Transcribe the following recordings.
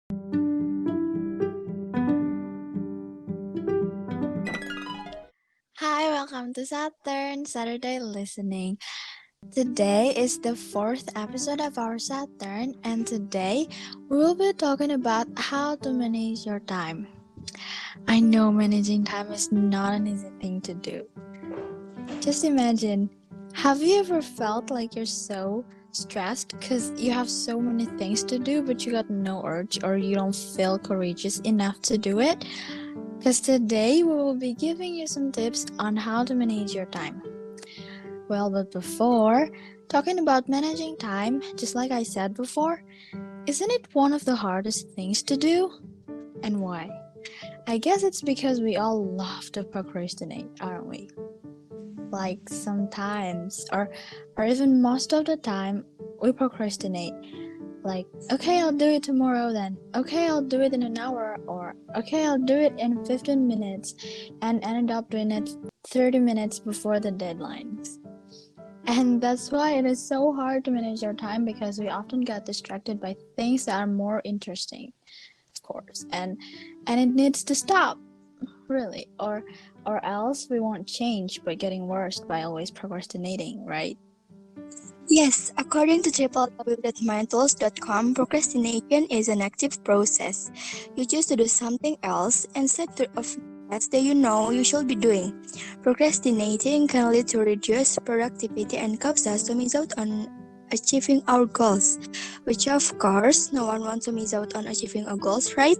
Hi, welcome to Saturn Saturday Listening. Today is the fourth episode of our Saturn, and today we will be talking about how to manage your time. I know managing time is not an easy thing to do. Just imagine, have you ever felt like you're so stressed because you have so many things to do, but you got no urge or you don't feel courageous enough to do it? Because today we will be giving you some tips on how to manage your time. Well, but before talking about managing time, just like I said before, isn't it one of the hardest things to do? And why? I guess it's because we all love to procrastinate, aren't we? Like sometimes, or even most of the time, we procrastinate. Like, okay, I'll do it tomorrow then. Okay, I'll do it in an hour, or okay, I'll do it in 15 minutes, and ended up doing it 30 minutes before the deadlines. And that's why it is so hard to manage our time because we often get distracted by things that are more interesting, of course. And it needs to stop, really. Or else we won't change by getting worse by always procrastinating, right? Yes, according to www.mindtools.com, procrastination is an active process. You choose to do something else instead of the task that you know you should be doing. Procrastinating can lead to reduced productivity and cause us to miss out on achieving our goals, which of course no one wants to miss out on achieving our goals, right?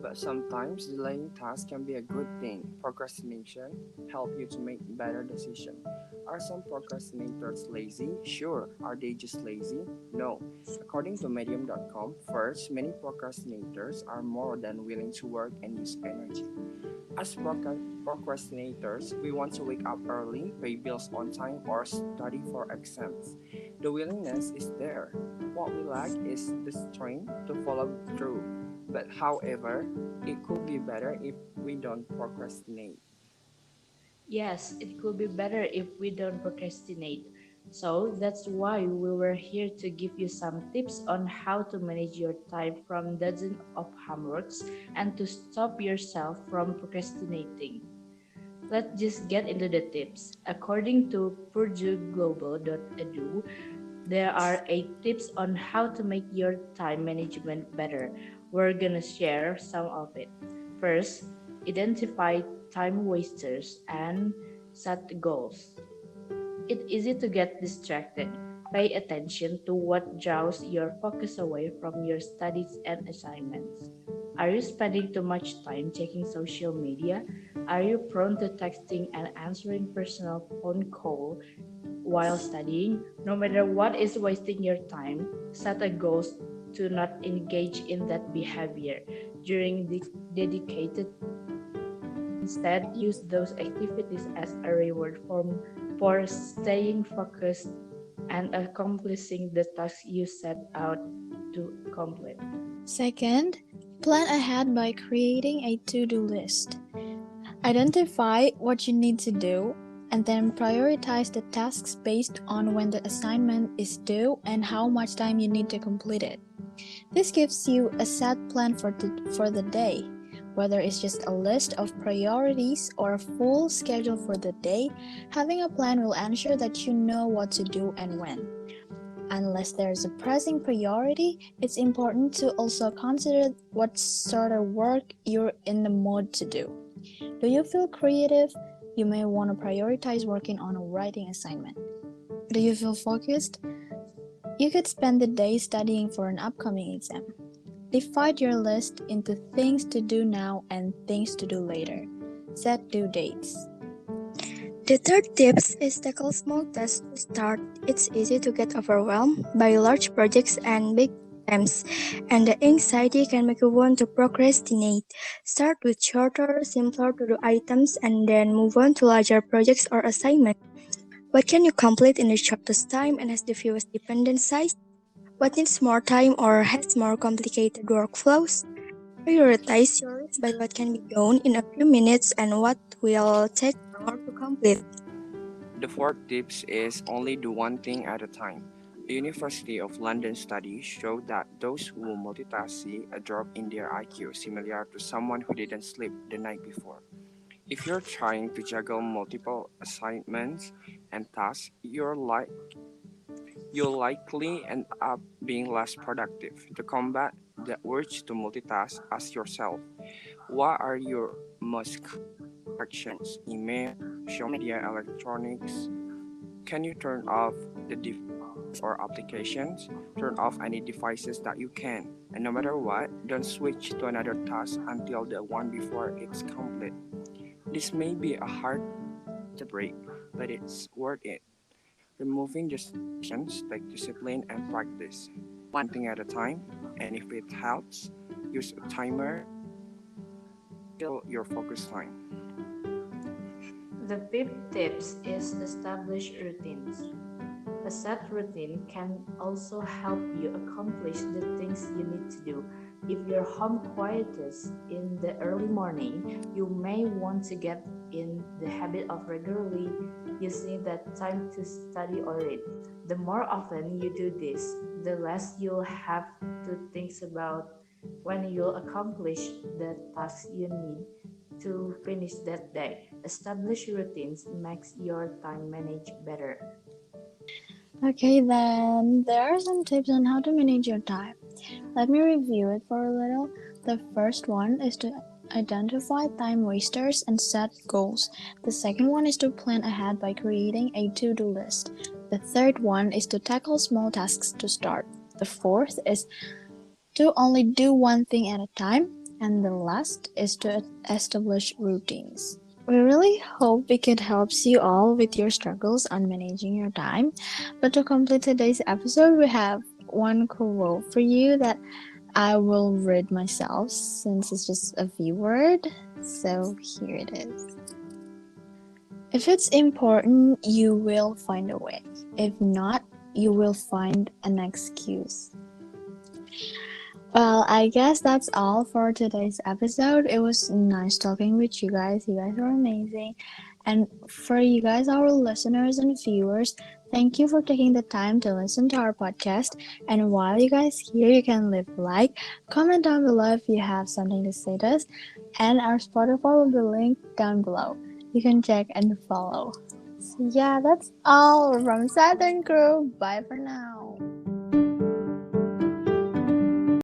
But sometimes delaying tasks can be a good thing. Procrastination help you to make better decisions. Are some procrastinators lazy? Sure. Are they just lazy? No. According to medium.com, first, many procrastinators are more than willing to work and use energy. As procrastinators, we want to wake up early, pay bills on time, or study for exams. The willingness is there. What we lack is the strength to follow through. But however, it could be better if we don't procrastinate. Yes, it could be better if we don't procrastinate. So that's why we were here to give you some tips on how to manage your time from dozens of homeworks and to stop yourself from procrastinating. Let's just get into the tips. According to purdueglobal.edu, there are 8 tips on how to make your time management better. We're gonna share some of it. First, identify time wasters and set goals. It's easy to get distracted. Pay attention to what draws your focus away from your studies and assignments. Are you spending too much time checking social media? Are you prone to texting and answering personal phone calls while studying? No matter what is wasting your time, set a goal to not engage in that behavior during the dedicated. Instead, use those activities as a reward for staying focused and accomplishing the task you set out to complete. Second, plan ahead by creating a to-do list. Identify what you need to do and then prioritize the tasks based on when the assignment is due and how much time you need to complete it. This gives you a set plan for the day. Whether it's just a list of priorities or a full schedule for the day, having a plan will ensure that you know what to do and when. Unless there's a pressing priority, it's important to also consider what sort of work you're in the mood to do. Do you feel creative? You may want to prioritize working on a writing assignment. Do you feel focused? You could spend the day studying for an upcoming exam. Divide your list into things to do now and things to do later. Set due dates. The third tips is tackle small tasks to start. It's easy to get overwhelmed by large projects and big attempts, and the anxiety can make you want to procrastinate. Start with shorter, simpler to do items and then move on to larger projects or assignments. What can you complete in the shortest time and has the fewest dependencies? What needs more time or has more complicated workflows? Prioritize yours by what can be done in a few minutes and what will take longer to complete. The fourth tips is only do one thing at a time. A University of London study showed that those who multitask see a drop in their IQ similar to someone who didn't sleep the night before. If you're trying to juggle multiple assignments and tasks, you'll likely end up being less productive. To combat the urge to multitask, ask yourself, what are your most common distractions? Email, social media, electronics? Can you turn off the devices or applications? Turn off any devices that you can. And no matter what, don't switch to another task until the one before it's complete. This may be a hard to break, but it's worth it. Removing distractions take discipline and practice. One thing at a time, and if it helps, use a timer till your focus time. The fifth tips is establish routines. A set routine can also help you accomplish the things you need to do. If your home quietest in the early morning, you may want to get in the habit of regularly using that time to study or read. The more often you do this, the less you'll have to think about when you'll accomplish the tasks you need to finish that day. Establish routines makes your time manage better. Okay, then there are some tips on how to manage your time. Let me review it for a little. The first one is to identify time wasters and set goals. The second one is to plan ahead by creating a to do list. The third one is to tackle small tasks to start. The fourth is to only do one thing at a time. And the last is to establish routines. We really hope we could help you all with your struggles on managing your time. But to complete today's episode, we have one quote for you that I will read myself since it's just a few word. So here it is. If it's important, you will find a way. If not, you will find an excuse. Well, I guess that's all for today's episode. It was nice talking with you guys. You guys are amazing. And for you guys, our listeners and viewers, thank you for taking the time to listen to our podcast. And while you guys here, you can leave a like, comment down below if you have something to say to us, and our Spotify will be linked down below. You can check and follow. So yeah, that's all from Saturn Crew. Bye for now.